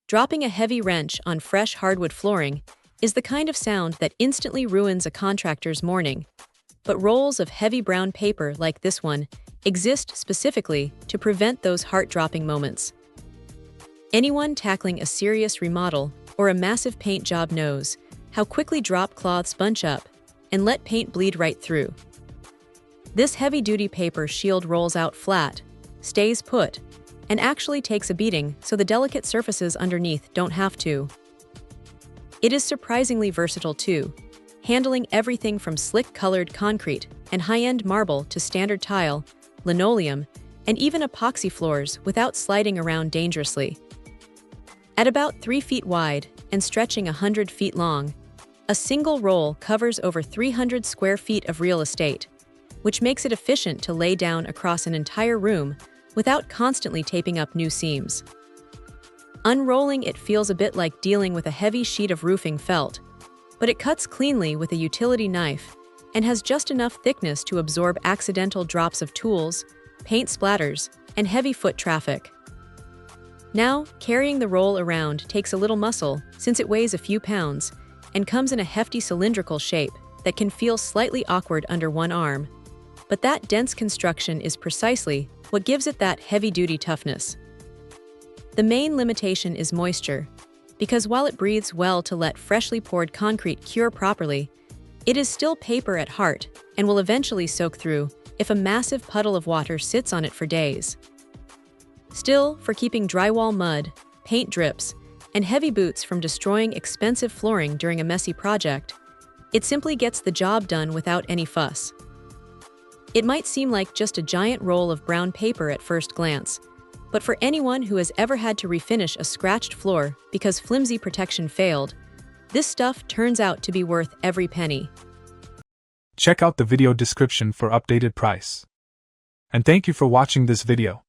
Dropping a heavy wrench on fresh hardwood flooring is the kind of sound that instantly ruins a contractor's morning. But rolls of heavy brown paper like this one exist specifically to prevent those heart-dropping moments. Anyone tackling a serious remodel or a massive paint job knows how quickly drop cloths bunch up and let paint bleed right through. This heavy-duty paper shield rolls out flat, stays put, and actually takes a beating so the delicate surfaces underneath don't have to. It is surprisingly versatile too, handling everything from slick-colored concrete and high-end marble to standard tile, linoleum, and even epoxy floors without sliding around dangerously. At about 3 feet wide and stretching 100 feet long, a single roll covers over 300 square feet of real estate, which makes it efficient to lay down across an entire room without constantly taping up new seams. Unrolling it feels a bit like dealing with a heavy sheet of roofing felt, but it cuts cleanly with a utility knife and has just enough thickness to absorb accidental drops of tools, paint splatters, and heavy foot traffic. Now, carrying the roll around takes a little muscle since it weighs a few pounds and comes in a hefty cylindrical shape that can feel slightly awkward under one arm. But that dense construction is precisely what gives it that heavy-duty toughness. The main limitation is moisture, because while it breathes well to let freshly poured concrete cure properly, it is still paper at heart and will eventually soak through if a massive puddle of water sits on it for days. Still, for keeping drywall mud, paint drips, and heavy boots from destroying expensive flooring during a messy project, it simply gets the job done without any fuss. It might seem like just a giant roll of brown paper at first glance, but for anyone who has ever had to refinish a scratched floor because flimsy protection failed, this stuff turns out to be worth every penny. Check out the video description for updated price. And thank you for watching this video.